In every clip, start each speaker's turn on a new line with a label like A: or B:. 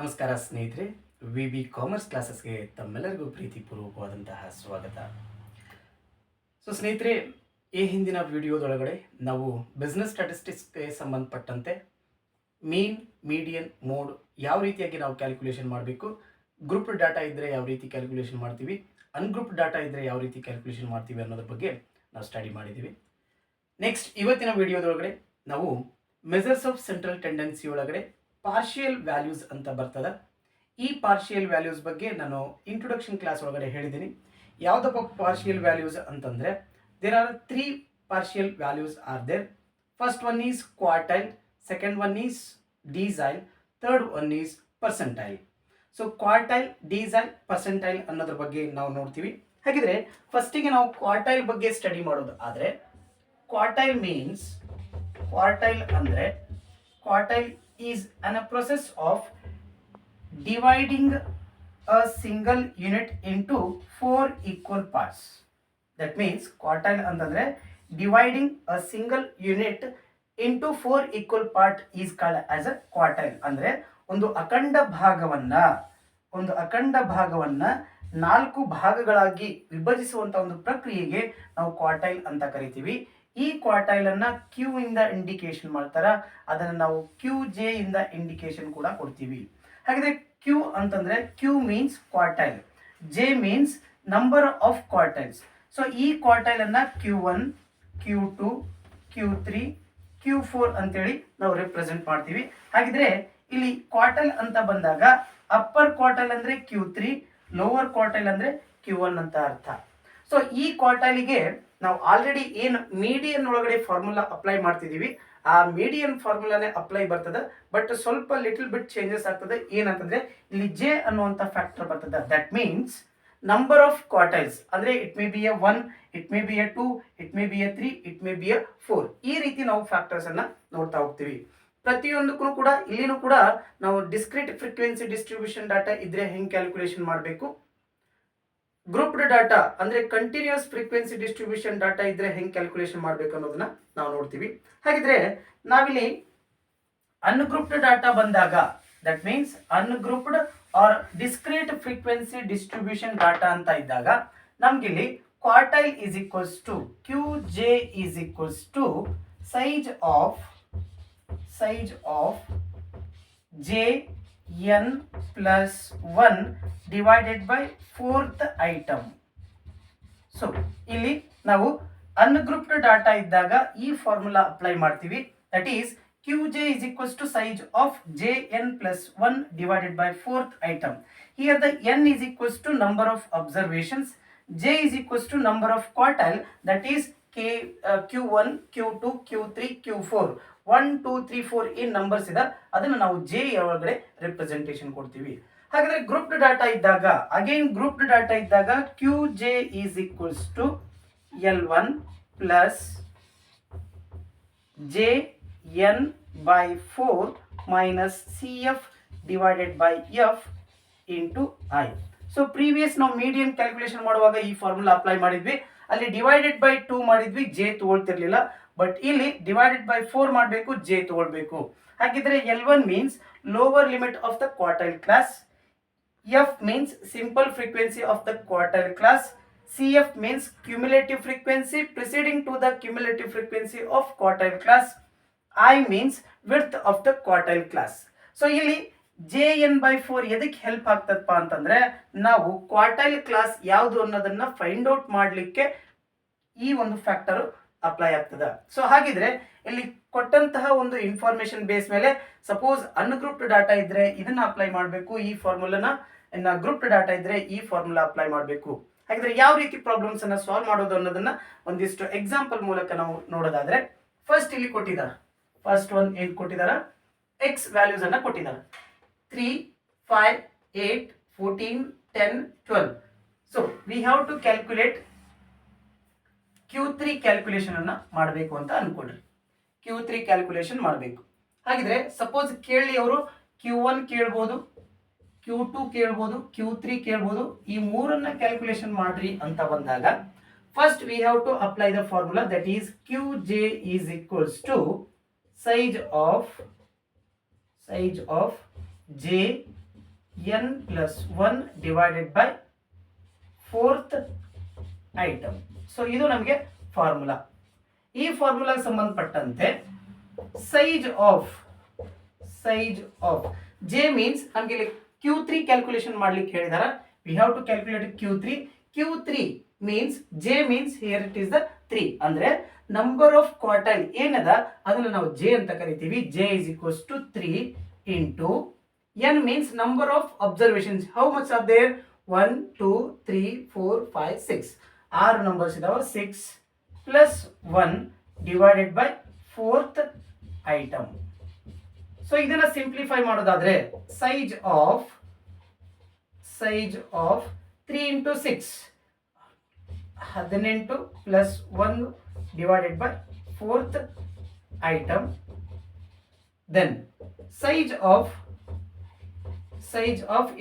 A: ನಮಸ್ಕಾರ ಸ್ನೇಹಿತರೆ, V B commerce ಕ್ಲಾಸಸ್ಗೆ ತಮ್ಮೆಲ್ಲರಿಗೂ ಪ್ರೀತಿಪೂರ್ವಕವಾದಂತಹ ಸ್ವಾಗತ. ಸ್ನೇಹಿತರೆ, ಈ ಹಿಂದಿನ ವಿಡಿಯೋದೊಳಗಡೆ ನಾವು ಬಿಸ್ನೆಸ್ ಸ್ಟ್ಯಾಟಿಸ್ಟಿಕ್ಸ್ಗೆ ಸಂಬಂಧಪಟ್ಟಂತೆ ಮೀನ್, ಮೀಡಿಯನ್, ಮೋಡ್ ಯಾವ ರೀತಿಯಾಗಿ ನಾವು ಕ್ಯಾಲ್ಕುಲೇಷನ್ ಮಾಡಬೇಕು, ಗ್ರೂಪ್ ಡಾಟಾ ಇದ್ದರೆ ಯಾವ ರೀತಿ ಕ್ಯಾಲ್ಕುಲೇಷನ್ ಮಾಡ್ತೀವಿ, ಅನ್ಗ್ರೂಪ್ ಡಾಟಾ ಇದ್ದರೆ ಯಾವ ರೀತಿ ಕ್ಯಾಲ್ಕುಲೇಷನ್ ಮಾಡ್ತೀವಿ ಅನ್ನೋದ್ರ ಬಗ್ಗೆ ನಾವು ಸ್ಟಡಿ ಮಾಡಿದ್ದೀವಿ. ನೆಕ್ಸ್ಟ್ ಇವತ್ತಿನ ವಿಡಿಯೋದೊಳಗಡೆ ನಾವು ಮೆಜರ್ಸ್ ಆಫ್ ಸೆಂಟ್ರಲ್ ಟೆಂಡೆನ್ಸಿ ಒಳಗಡೆ ಪಾರ್ಷಿಯಲ್ ವ್ಯಾಲ್ಯೂಸ್ ಅಂತ ಬರ್ತದೆ. ಈ ಪಾರ್ಷಿಯಲ್ ವ್ಯಾಲ್ಯೂಸ್ ಬಗ್ಗೆ ನಾನು ಇಂಟ್ರೊಡಕ್ಷನ್ ಕ್ಲಾಸ್ ಒಳಗಡೆ ಹೇಳಿದ್ದೀನಿ. ಯಾವುದಪ್ಪ ಪಾರ್ಷಿಯಲ್ ವ್ಯಾಲ್ಯೂಸ್ ಅಂತಂದರೆ, there are 3 partial values are there. First one is quartile, second one is decile, third one is percentile. So quartile, decile, percentile ಅನ್ನೋದ್ರ ಬಗ್ಗೆ ನಾವು ನೋಡ್ತೀವಿ. ಹಾಗಿದ್ರೆ ಫಸ್ಟಿಗೆ ನಾವು ಕ್ವಾರ್ಟೈಲ್ ಬಗ್ಗೆ ಸ್ಟಡಿ ಮಾಡೋದು ಆದರೆ, ಕ್ವಾರ್ಟೈಲ್ ಮೀನ್ಸ್, ಕ್ವಾರ್ಟೈಲ್ ಅಂದರೆ quartile is a process of dividing a single unit into 4 equal parts. That means quartile ಅಂತಂದ್ರೆ dividing a single unit into 4 equal part is called as a quartile. ಅಂದ್ರೆ ಒಂದು ಅಖಂಡ ಭಾಗವನ್ನ 4 ಭಾಗಗಳಾಗಿ ವಿಭಜಿಸುವಂತ ಒಂದು ಪ್ರಕ್ರಿಯೆಗೆ ನಾವು ಕ್ವಾರ್ಟೈಲ್ ಅಂತ ಕರಿತೀವಿ. ಈ ಕ್ವಾರ್ಟೈಲ್ ಅನ್ನ ಕ್ಯೂ ಇಂದ ಇಂಡಿಕೇಶನ್ ಮಾಡ್ತಾರ, ಅದನ್ನ ನಾವು ಕ್ಯೂ ಜೆ ಇಂದ ಇಂಡಿಕೇಶನ್ ಕೂಡ ಕೊಡ್ತೀವಿ. ಹಾಗಾದ್ರೆ ಕ್ಯೂ ಅಂತಂದ್ರೆ Q means quartile, J means number of quartiles. So ಈ ಕ್ವಾರ್ಟೈಲ್ ಅನ್ನ Q1, Q2, Q3, Q4 ಅಂತೇಳಿ ನಾವು ರಿಪ್ರೆಸೆಂಟ್ ಮಾಡ್ತೀವಿ. ಹಾಗಿದ್ರೆ ಇಲ್ಲಿ ಕ್ವಾರ್ಟೈಲ್ ಅಂತ ಬಂದಾಗ ಅಪ್ಪರ್ ಕ್ವಾರ್ಟೈಲ್ ಅಂದ್ರೆ Q3, ಲೋವರ್ ಕ್ವಾರ್ಟೈಲ್ ಅಂದ್ರೆ Q1 ಅಂತ ಅರ್ಥ. ಸೊ ಈ ಕ್ವಾರ್ಟೈಲಿಗೆ ನಾವು ಆಲ್ರೆಡಿ ಏನು ಮೀಡಿಯನ್ ಒಳಗಡೆ ಫಾರ್ಮುಲಾ ಅಪ್ಲೈ ಮಾಡ್ತಿದ್ದೀವಿ, ಆ ಮೀಡಿಯನ್ ಫಾರ್ಮುಲಾನೇ ಅಪ್ಲೈ ಬರ್ತದೆ. ಬಟ್ ಸ್ವಲ್ಪ ಲಿಟಲ್ ಬಿಟ್ ಚೇಂಜಸ್ ಆಗ್ತದೆ. ಏನಂತಂದ್ರೆ ಇಲ್ಲಿ ಜೆ ಅನ್ನುವಂಥ ಫ್ಯಾಕ್ಟರ್ ಬರ್ತದೆ. That means number of quartiles ಅಂದ್ರೆ it may be a 1, it may be a 2, it may be a 3, it may be a 4. ಈ ರೀತಿ ನಾವು ಫ್ಯಾಕ್ಟರ್ಸ್ ಅನ್ನ ನೋಡ್ತಾ ಹೋಗ್ತೀವಿ. ಪ್ರತಿಯೊಂದಕ್ಕೂ ಕೂಡ ಇಲ್ಲಿನೂ ಕೂಡ ನಾವು ಡಿಸ್ಕ್ರೀಟ್ ಫ್ರೀಕ್ವೆನ್ಸಿ ಡಿಸ್ಟ್ರಿಬ್ಯೂಷನ್ ಡಾಟಾ ಇದ್ರೆ ಹೆಂಗೆ ಕ್ಯಾಲ್ಕುಲೇಷನ್ ಮಾಡಬೇಕು, ಗ್ರೂಪ್ಡ್ ಡಾಟಾ ಅಂದ್ರೆ ಕಂಟಿನ್ಯೂಸ್ ಫ್ರೀಕ್ವೆನ್ಸಿ ಡಿಸ್ಟ್ರಿಬ್ಯೂಷನ್ ಡಾಟಾ ಇದ್ರೆ ಹೆಂಗೆ ಕ್ಯಾಲ್ಕುಲೇಷನ್ ಮಾಡಬೇಕು ಅನ್ನೋದನ್ನ ನಾವು ನೋಡ್ತೀವಿ. ಹಾಗಿದ್ರೆ ನಾವಿಲ್ಲಿ ಅನ್ಗ್ರೂಪ್ಡ್ ಡಾಟಾ ಬಂದಾಗ, that means ungrouped or discrete frequency distribution data ಅಂತ ಇದ್ದಾಗ ನಮ್ಗಿಲ್ಲಿ quartile is equals to Q J is equals to size of J n plus 1 divided by 4th item. So ಇಲ್ಲಿ ನಾವು ಅನ್ಗ್ರೂಪ್ಡ್ ಡಾಟಾ ಇದ್ದಾಗ ಈ formula apply ಮಾಡ್ತೀವಿ. That is Qj is equals to size of Jn plus 1 divided by 4th item. Here the n is equals to number of observations, J is equals to number of quartile, that is Q1, Q2, Q3, Q4. 1, 2, 3, 4 ಏನ್ numbers ಇದೆ ಅದನ್ನು ನಾವು J ಒಳಗಡೆ representation ಕೊಡ್ತೀವಿ. ಹಾಗಾದ್ರೆ grouped data ಇದ್ದಾಗ, again grouped data ಇದ್ದಾಗ Q J is equals to L1 plus J N by 4 minus C F divided by F into I. So previous ನಾವು ಮೀಡಿಯನ್ ಕ್ಯಾಲ್ಕುಲೇಷನ್ ಮಾಡುವಾಗ ಈ ಫಾರ್ಮುಲಾ ಅಪ್ಲೈ ಮಾಡಿದ್ವಿ. ಅಲ್ಲಿ ಡಿವೈಡೆಡ್ ಬೈ 2 ಮಾಡಿದ್ವಿ, J ತಗೊಳ್ತಿರ್ಲಿಲ್ಲ. But ಇಲ್ಲಿ divided by 4 ಮಾಡಬೇಕು, ಜೆ ತಗೊಳ್ಬೇಕು. ಹಾಗಿದ್ರೆ L1 means lower limit of the quartile class, F means simple frequency of the quartile class, C F means cumulative frequency preceding to the cumulative frequency of quartile class, I means width of the quartile class. So ಇಲ್ಲಿ J N by 4 ಎದಕ್ಕೆ help ಆಗ್ತದಪ್ಪ ಅಂತಂದ್ರೆ, ನಾವು quartile class ಯಾವುದು ಅನ್ನೋದನ್ನ find out ಮಾಡಲಿಕ್ಕೆ ಈ ಒಂದು factor apply ಆಗ್ತದೆ. ಸೊ ಹಾಗಿದ್ರೆ ಇಲ್ಲಿ ಕೊಟ್ಟಂತಹ ಒಂದು ಇನ್ಫಾರ್ಮೇಶನ್ ಬೇಸ್ ಮೇಲೆ ಸಪೋಸ್ ಅನ್ಗ್ರೂಪ್ಡ್ ಡಾಟಾ ಇದ್ರೆ ಇದನ್ನ ಅಪ್ಲೈ ಮಾಡಬೇಕು ಈ ಫಾರ್ಮುಲಾನ, ಇನ್ನು ಗ್ರೂಪ್ಡ್ ಡಾಟಾ ಇದ್ರೆ ಈ ಫಾರ್ಮುಲಾ ಅಪ್ಲೈ ಮಾಡಬೇಕು. ಹಾಗಿದ್ರೆ ಯಾವ ರೀತಿ ಪ್ರಾಬ್ಲಮ್ಸ್ ಅನ್ನ ಸಾಲ್ವ್ ಮಾಡೋದು ಅನ್ನೋದನ್ನ ಒಂದಿಷ್ಟು ಎಕ್ಸಾಂಪಲ್ ಮೂಲಕ ನಾವು ನೋಡೋದಾದ್ರೆ, ಫಸ್ಟ್ ಇಲ್ಲಿ ಕೊಟ್ಟಿದ್ದಾರೆ, ಫಸ್ಟ್ ಒನ್ ಏನ್ ಕೊಟ್ಟಿದ್ದಾರೆ, ಎಕ್ಸ್ ವ್ಯಾಲ್ಯೂಸ್ ಅನ್ನ ಕೊಟ್ಟಿದ್ದಾರೆ. 3, 5, 8, 14, 10, 12. So we have to calculate Q3 calculation ಅನ್ನ ಮಾಡಬೇಕು ಅಂತ ಅನ್ಕೊಳ್ರಿ. Q3 ಕ್ಯಾಲ್ಕುಲೇಷನ್ ಮಾಡಬೇಕು. ಹಾಗಿದ್ರೆ ಸಪೋಸ್ ಕೇಳಿ ಅವರು Q1 ಕೇಳ್ಬೋದು, Q2 ಕೇಳ್ಬೋದು, Q3 ಕೇಳ್ಬೋದು, ಈ ಮೂರನ್ನ ಕ್ಯಾಲ್ಕುಲೇಷನ್ ಮಾಡ್ರಿ ಅಂತ ಬಂದಾಗ first we have to apply the formula, that is Qj is equals to size of j n plus 1 divided by fourth item. So ಇದು ನಮಗೆ ಫಾರ್ಮುಲಾ. ಈ ಫಾರ್ಮುಲಾಗೆ ಸಂಬಂಧಪಟ್ಟಂತೆ ಸೈಜ್ ಆಫ್ ಜೆ ಮೀನ್ಸ್ ನಮಗೆ ಇಲ್ಲಿ Q3 ಕ್ಯಾಲ್ಕುಲೇಷನ್ ಮಾಡ್ಲಿಕ್ಕೆ ಹೇಳಿದಾರ. We have to calculate Q3 means J means here it is the 3 ಅಂದ್ರೆ number of quartile ಏನದ ಅದನ್ನ ನಾವು ಜೆ ಅಂತ ಕರಿತೀವಿ. J is equals to 3 into n means number of observations. How much are there? 1 2 3 4 5 6 6 numbers ಇದಾವ. 6 plus 1 divided by fourth item. So ಇದನ್ನ simplify ಮಾಡೋದಾದ್ರೆ size of 3 into 6 18 plus 1 divided by fourth item. Then size of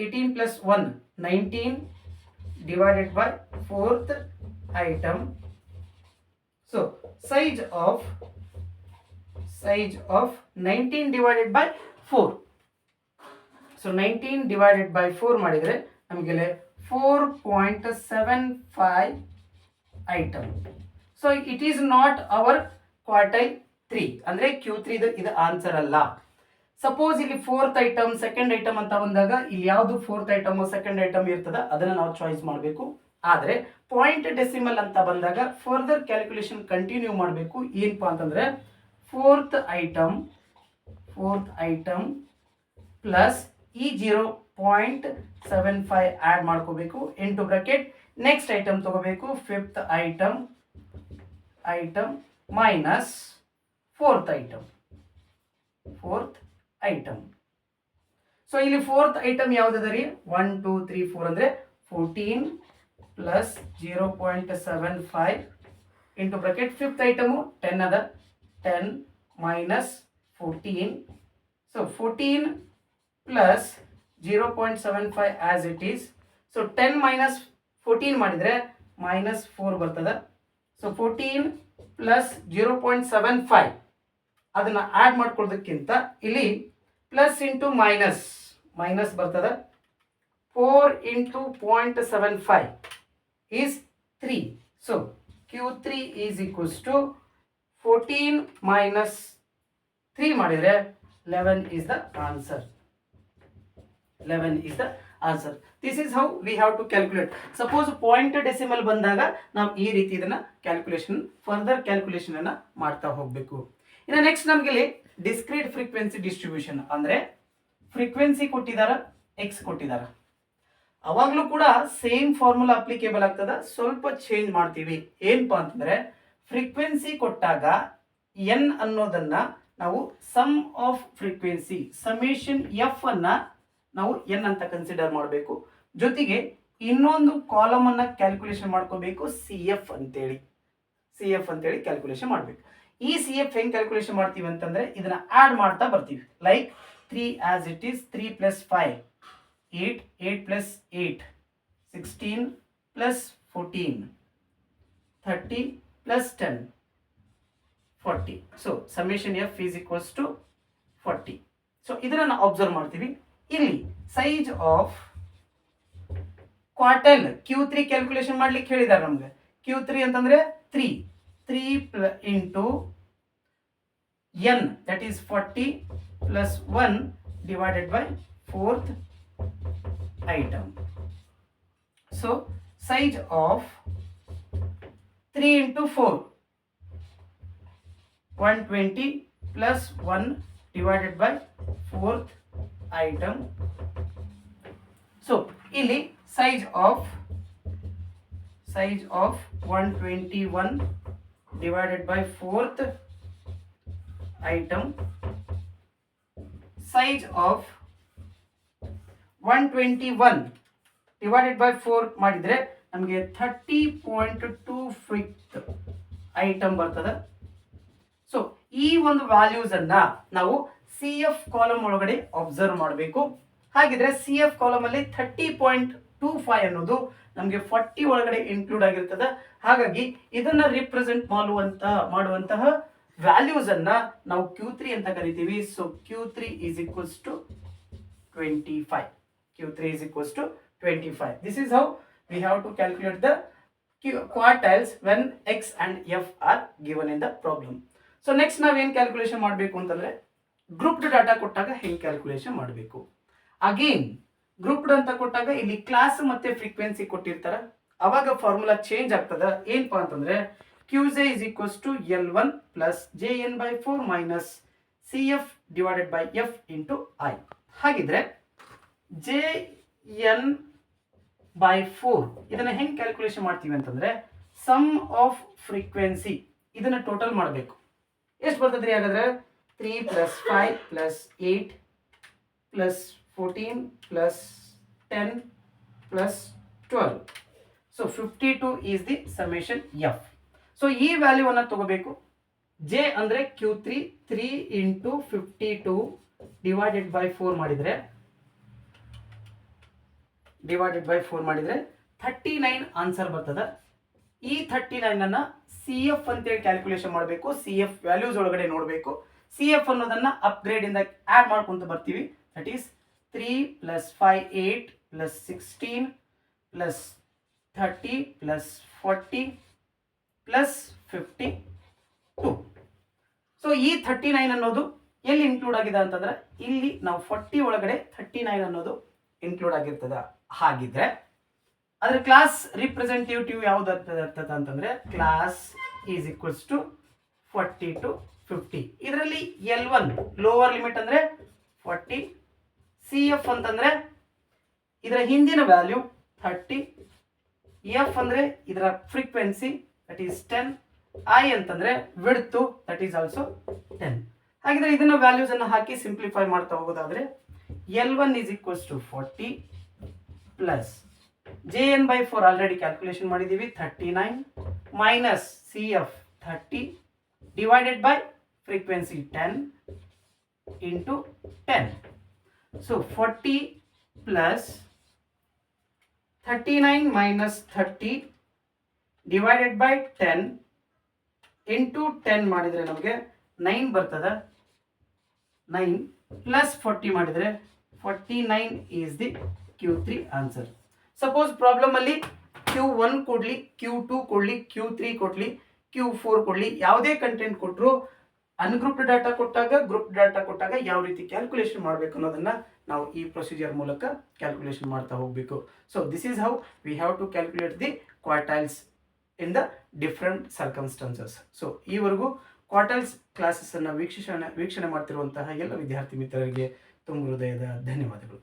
A: 18 plus 1 19 divided by fourth item. So size of 19 divided by 4. So 19 divided by 4 ಮಾಡಿದ್ರೆ ನಮಗೆ 4.75 item. So it is not our quartile 3 ಅಂದ್ರೆ Q3 ಇದು answer ಅಲ್ಲ. Suppose ಇಲ್ಲಿ fourth item second item ಅಂತ ಬಂದಾಗ ಇಲ್ಲಿ ಯಾವುದು ಫೋರ್ತ್ ಐಟಮ್ ಸೆಕೆಂಡ್ ಐಟಮ್ ಇರ್ತದ ಅದನ್ನ ನಾವು ಚಾಯ್ಸ್ ಮಾಡಬೇಕು. ಆದ್ರೆ ಪಾಯಿಂಟ್ ಡೆಸಿಮಲ್ ಅಂತ ಬಂದಾಗ ಫರ್ದರ್ ಕ್ಯಾಲ್ಕುಲೇಷನ್ ಕಂಟಿನ್ಯೂ ಮಾಡಬೇಕು. ಏನಪ್ಪಾ ಅಂತಂದ್ರೆ ಫೋರ್ತ್ ಐಟಮ್ ಪ್ಲಸ್ ಈ 0.75 ಆಡ್ ಮಾಡ್ಕೋಬೇಕು ಇಂಟು ಬ್ರಾಕೆಟ್. ನೆಕ್ಸ್ಟ್ ಐಟಮ್ ತಗೋಬೇಕು fifth item minus fourth item. So ಇಲ್ಲಿ ಫೋರ್ತ್ ಐಟಮ್ ಯಾವ್ದದ ರೀ 1 2 3 4 ಅಂದ್ರೆ 14 plus 0.75 into bracket. Fifth item 10 ಅದ 10 minus 14. So 14 plus 0.75 as it is. So 10 minus 14 ಮಾಡಿದ್ರೆ ಮೈನಸ್ 4 ಬರ್ತದ. ಸೊ 14 ಪ್ಲಸ್ 0.75 ಅದನ್ನ ಆಡ್ ಮಾಡ್ಕೊಳ್ಳೋದಕ್ಕಿಂತ ಇಲ್ಲಿ ಪ್ಲಸ್ ಇಂಟು ಮೈನಸ್ ಬರ್ತದ. 4 into 0.75 is 3. So Q3 is equals to 14 minus 3 ಮಾಡಿದ್ರೆ 11 is the answer. This is how we have to calculate. Suppose point decimal ಬಂದಾಗ ನಾವು ಈ ರೀತಿ ಇದನ್ನ ಫರ್ದರ್ ಕ್ಯಾಲ್ಕುಲೇಷನ್ ಅನ್ನ ಮಾಡ್ತಾ ಹೋಗಬೇಕು. ಇನ್ನು ನೆಕ್ಸ್ಟ್ ನಮಗೆ ಡಿಸ್ಕ್ರೀಟ್ ಫ್ರೀಕ್ವೆನ್ಸಿ ಡಿಸ್ಟ್ರಿಬ್ಯೂಷನ್ ಅಂದ್ರೆ ಫ್ರೀಕ್ವೆನ್ಸಿ ಕೊಟ್ಟಿದಾರ, ಎಕ್ಸ್ ಕೊಟ್ಟಿದಾರ. ಅವಾಗಲೂ ಕೂಡ ಸೇಮ್ ಫಾರ್ಮುಲಾ ಅಪ್ಲಿಕೇಬಲ್ ಆಗ್ತದ, ಸ್ವಲ್ಪ ಚೇಂಜ್ ಮಾಡ್ತೀವಿ. ಏನಪ್ಪಾ ಅಂತಂದ್ರೆ ಫ್ರೀಕ್ವೆನ್ಸಿ ಕೊಟ್ಟಾಗ ಎನ್ ಅನ್ನೋದನ್ನ ನಾವು sum of frequency summation F ಅನ್ನ ನಾವು ಎನ್ ಅಂತ ಕನ್ಸಿಡರ್ ಮಾಡಬೇಕು. ಜೊತೆಗೆ ಇನ್ನೊಂದು ಕಾಲಮ್ ಅನ್ನ ಕ್ಯಾಲ್ಕುಲೇಷನ್ ಮಾಡ್ಕೋಬೇಕು ಸಿ ಎಫ್ ಅಂತೇಳಿ ಕ್ಯಾಲ್ಕುಲೇಷನ್ ಮಾಡಬೇಕು. ಈ ಸಿ ಎಫ್ ಹೆಂಗ್ ಕ್ಯಾಲ್ಕುಲೇಷನ್ ಮಾಡ್ತೀವಿ ಅಂತಂದ್ರೆ ಇದನ್ನ ಆಡ್ ಮಾಡ್ತಾ ಬರ್ತೀವಿ. Like 3 as it is 3 plus 5 8 8 plus 8 16 plus 14 30 plus 10 40. So summation F is equals to 40. So ಇದನ್ನ ನಾವು ಅಬ್ಸರ್ವ್ ಮಾಡ್ತೀವಿ. ಇಲ್ಲಿ size of quartile Q3 calculation ಮಾಡ್ಲಿಕ್ಕೆ ಹೇಳಿದ್ದಾರೆ ನಮ್ಗೆ. Q3 ಅಂತಂದ್ರೆ 3 into n that is 40 plus 1 divided by fourth item. So size of 3 into 4 120 plus 1 divided by fourth item. So ಇಲ್ಲಿ size of 121 divided by fourth item. Size of 121 divided by 4 ಮಾಡಿದ್ರೆ ನಮಗೆ 30.2 fifth item ಬರ್ತದೆ. So ಈ ಒಂದು values ಅನ್ನ ನಾವು C F column ಒಳಗಡೆ observe ಮಾಡಬೇಕು. ಹಾಗಿದ್ರೆ ಸಿ ಎಫ್ ಕಾಲಮ್ ಅಲ್ಲಿ 30.25 ಅನ್ನೋದು ನಮಗೆ 40 ಒಳಗಡೆ ಇನ್ಕ್ಲೂಡ್ ಆಗಿರ್ತದೆ. ಹಾಗಾಗಿ ಇದನ್ನ ರಿಪ್ರೆಸೆಂಟ್ ಮಾಡುವಂತಹ ವ್ಯಾಲ್ಯೂಸ್ ಅನ್ನ ನಾವು Q3 ಅಂತ ಕರಿತೀವಿ. So Q3 is equals to 25. Q3 is equals to 25. This is how we have to calculate the quartiles when X and F are given in the problem. So next ನಾವೇನು calculation ಮಾಡಬೇಕು ಅಂತಂದ್ರೆ grouped data ಕೊಟ್ಟಾಗ ಹೆಂಗೆ calculation ಮಾಡಬೇಕು. Again grouped ಅಂತ ಕೊಟ್ಟಾಗ ಇಲ್ಲಿ class ಮತ್ತೆ ಫ್ರೀಕ್ವೆನ್ಸಿ ಕೊಟ್ಟಿರ್ತಾರ, ಅವಾಗ ಫಾರ್ಮುಲಾ ಚೇಂಜ್ ಆಗ್ತದ. ಏನಪ್ಪಾ ಅಂತಂದ್ರೆ QJ is equals to L1 plus JN/4 minus CF divided by F into I. ಹಾಗಿದ್ರೆ JN/4 ಇದನ್ನ ಹೆಂಗೆ ಕ್ಯಾಲ್ಕುಲೇಷನ್ ಮಾಡ್ತೀವಿ ಅಂತಂದ್ರೆ ಸಮ್ ಆಫ್ ಫ್ರೀಕ್ವೆನ್ಸಿ ಇದನ್ನ ಟೋಟಲ್ ಮಾಡಬೇಕು. ಎಷ್ಟು ಬರ್ತದ್ರಿ ಹಾಗಾದ್ರೆ 3 plus 5 plus 8 plus 14 plus 10 plus 12. So 52 is the summation F. So ಈ ವ್ಯಾಲ್ಯೂವನ್ನು ತಗೋಬೇಕು. J ಅಂದ್ರೆ Q3 3 into 52 divided by 4 ಮಾಡಿದ್ರೆ 39 ಆನ್ಸರ್ ಬರ್ತದ. ಈ 39 ಅನ್ನ CF ಅಂತೇಳಿ ಕ್ಯಾಲ್ಕುಲೇಷನ್ ಮಾಡಬೇಕು. CF ವ್ಯಾಲ್ಯೂಸ್ ಒಳಗಡೆ ನೋಡಬೇಕು. CF ಅನ್ನೋದನ್ನ ಅಪ್ಗ್ರೇಡ್ ಇಂದ ಆಡ್ ಮಾಡ್ಕೊಂತ ಬರ್ತೀವಿ. That is 3 plus 5 8 plus 16 plus 30 plus 40 plus 52. So ಈ 39 ಅನ್ನೋದು ಎಲ್ಲಿ ಇನ್ಕ್ಲೂಡ್ ಆಗಿದೆ ಅಂತಂದ್ರೆ ಇಲ್ಲಿ ನಾವು 40 ಒಳಗಡೆ 39 ಅನ್ನೋದು ಇನ್ಕ್ಲೂಡ್ ಆಗಿರ್ತದ. ಹಾಗಿದ್ರೆ ಅದರ ಕ್ಲಾಸ್ ರಿಪ್ರೆಸೆಂಟೇಟಿವ್ ಯಾವ್ದು ಆಗ್ತದ ಅಂತಂದ್ರೆ class is equals to 40 to 50. ಇದರಲ್ಲಿ L1 ಲೋವರ್ ಲಿಮಿಟ್ ಅಂದ್ರೆ 40, CF ಅಂತಂದ್ರೆ ಇದರ ಹಿಂದಿನ ವ್ಯಾಲ್ಯೂ 30, F ಅಂದ್ರೆ ಇದರ ಫ್ರೀಕ್ವೆನ್ಸಿ ದಟ್ ಈಸ್ 10, I ಅಂತಂದ್ರೆ ವಿಡ್ತ್ ದಟ್ ಈಸ್ ಆಲ್ಸೋ 10. ಹಾಗಿದ್ರೆ ಇದನ್ನ ವ್ಯಾಲ್ಯೂಸ್ ಅನ್ನು ಹಾಕಿ ಸಿಂಪ್ಲಿಫೈ ಮಾಡ್ತಾ ಹೋಗೋದಾದ್ರೆ L1 is equals to 40 plus JN/4 already calculation ಮಾಡಿದೀವಿ 39 minus CF 30 divided by frequency 10 into 10. So 40 plus 39 minus 30 divided by 10 into 10 ಮಾಡಿದ್ರೆ ನಮಗೆ 9 ಬರ್ತದ. 9 plus 40 ಮಾಡಿದ್ರೆ 49 is the Q3 answer. Suppose problem ಅಲ್ಲಿ Q1 ಕೊಡ್ಲಿ, Q2 ಕೊಡ್ಲಿ, Q3 ಕೊಡ್ಲಿ, Q4 ಕೊಡ್ಲಿ, ಯಾವುದೇ ಕಂಟೆಂಟ್ ಕೊಟ್ಟರು ಅನ್ಗ್ರೂಪ್ಡ್ ಡಾಟಾ ಕೊಟ್ಟಾಗ ಗ್ರೂಪ್ ಡಾಟಾ ಕೊಟ್ಟಾಗ ಯಾವ ರೀತಿ ಕ್ಯಾಲ್ಕುಲೇಷನ್ ಮಾಡಬೇಕು ಅನ್ನೋದನ್ನ ನಾವು ಈ ಪ್ರೊಸೀಜರ್ ಮೂಲಕ ಕ್ಯಾಲ್ಕುಲೇಷನ್ ಮಾಡ್ತಾ ಹೋಗಬೇಕು. So this is how we have to calculate the quartiles in the different circumstances. So ಈವರೆಗೂ ಕ್ವಾರ್ಟೈಲ್ಸ್ ಕ್ಲಾಸಸ್ ಅನ್ನು ವೀಕ್ಷಣೆ ಮಾಡ್ತಿರುವಂತಹ ಎಲ್ಲ ವಿದ್ಯಾರ್ಥಿ ಮಿತ್ರರಿಗೆ ತುಂಬ ಹೃದಯದ ಧನ್ಯವಾದಗಳು.